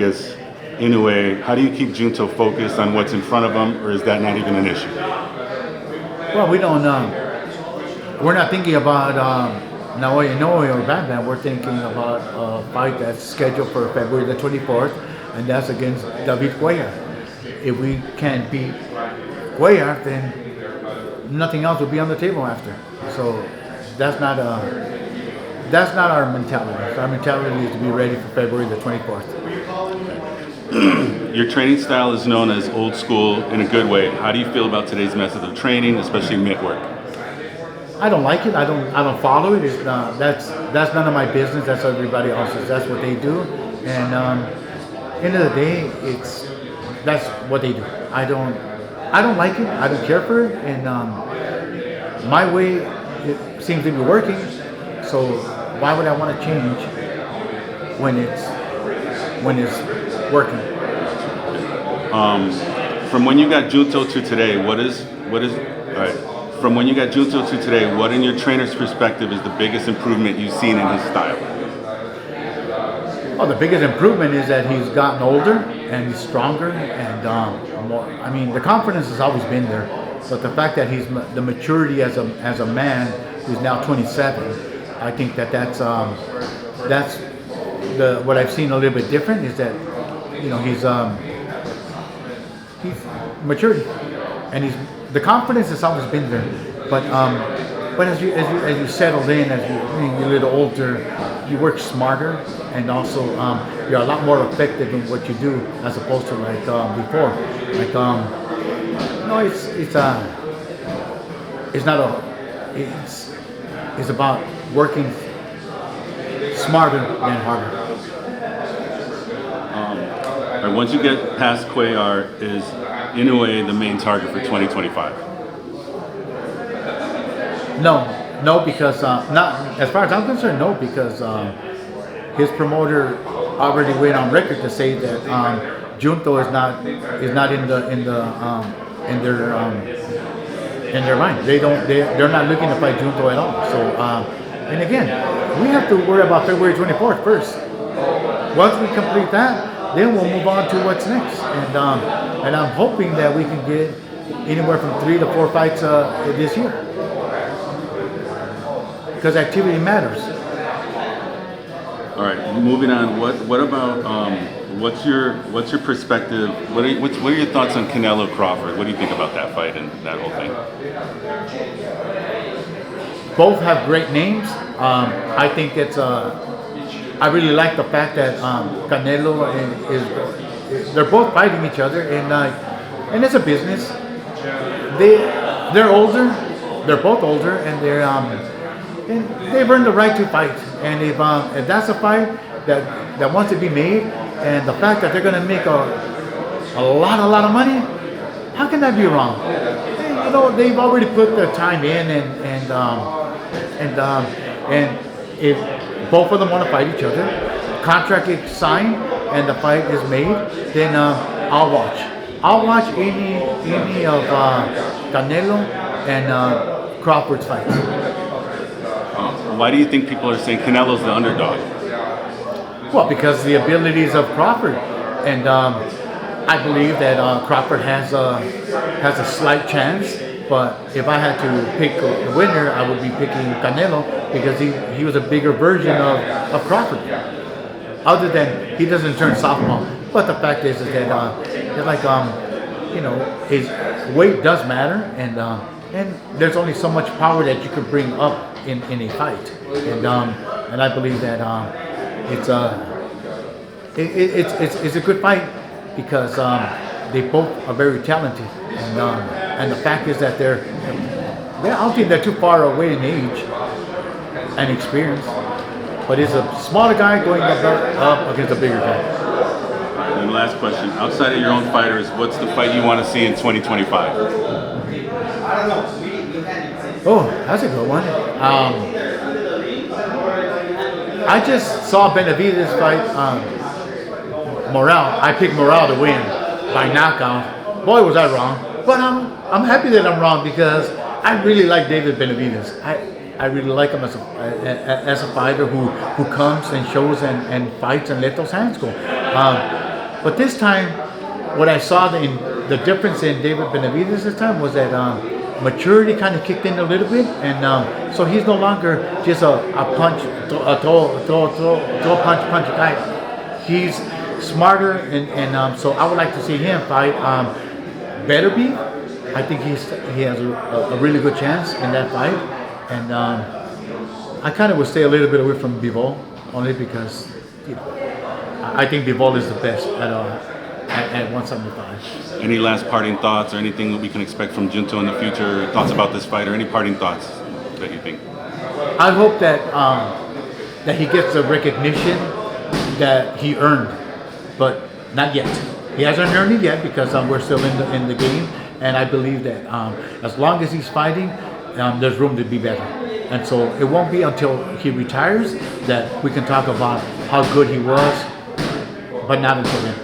Rodriguez, Inoue, how do you keep Junto focused on what's in front of him, or is that not even an issue? Well, we don't. We're not thinking about Naoya Inoue or Batman. We're thinking about a fight that's scheduled for February the 24th, and that's against David Cuellar. If we can't beat Cuellar, then nothing else will be on the table after. So that's not our mentality. Our mentality is to be ready for February the 24th. Your training style is known as old school in a good way. How do you feel about today's method of training, especially mitt work? I don't like it. I don't follow it. It's not, that's none of my business. That's everybody else's. That's what they do. And end of the day, that's what they do. I don't like it. I don't care for it. And my way, it seems to be working. So why would I want to change when it's working? From when you got Junto to today, all right. From when you got Junto to today, what in your trainer's perspective is the biggest improvement you've seen in his style? Well, the biggest improvement is that he's gotten older and he's stronger and more. I mean, the confidence has always been there, but the fact that he's the maturity as a man who's now 27, I think that's what I've seen a little bit different is that he's maturity and the confidence has always been there, but as you settle in, as you're a little older, you work smarter, and also you're a lot more effective in what you do as opposed to like before. Like it's about working smarter than harder. Once you get past Cuellar, is Inoue the main target for 2025? No, because not as far as I'm concerned. No, because his promoter already went on record to say that Junto is not in their mind. They're not looking to fight Junto at all. So and again, we have to worry about February 24th first. Once we complete that, then we'll move on to what's next. And I'm hoping that we can get anywhere from 3 to 4 fights this year, because activity matters. All right, moving on. What about what's your perspective? What are your thoughts on Canelo Crawford? What do you think about that fight and that whole thing? Both have great names. I think it's I really like the fact that Canelo they're both fighting each other, and it's a business. They're older. They're both older, and they've earned the right to fight. And if that's a fight that wants to be made, and the fact that they're going to make a lot of money, how can that be wrong? They've already put their time in, and if both of them want to fight each other, contract gets signed, and the fight is made, then I'll watch. I'll watch any of Canelo and Crawford's fights. Why do you think people are saying Canelo's the underdog? Well, because the abilities of Crawford, and I believe that Crawford has a slight chance. But if I had to pick the winner, I would be picking Canelo, because he was a bigger version of Crawford. Other than he doesn't turn softball. But the fact is that his weight does matter, and there's only so much power that you can bring up in a fight. And I believe that it's a good fight, because they both are very talented, and the fact is that I don't think they're too far away in age and experience, but it's a smaller guy going up against a bigger guy. And last question, outside of your own fighters, what's the fight you want to see in 2025? Oh, that's a good one. I just saw Benavides fight Morale. I picked Morale to win by knockout. Boy, was I wrong. But I'm happy that I'm wrong, because I really like David Benavides. I really like him as a fighter who comes and shows and fights and let those hands go. But this time, what I saw the difference in David Benavides this time was that maturity kind of kicked in a little bit, and so he's no longer just a punch, throw punch guy. He's smarter, and so I would like to see him fight Benavides. I think he has a really good chance in that fight, and I kind of would stay a little bit away from Bivol, only because I think Bivol is the best at 175. Any last parting thoughts or anything that we can expect from Junto in the future? Thoughts about this fight or any parting thoughts that you think? I hope that that he gets the recognition that he earned, but not yet. He hasn't earned it yet because we're still in the game, and I believe that as long as he's fighting, there's room to be better. And so it won't be until he retires that we can talk about how good he was, but not until then.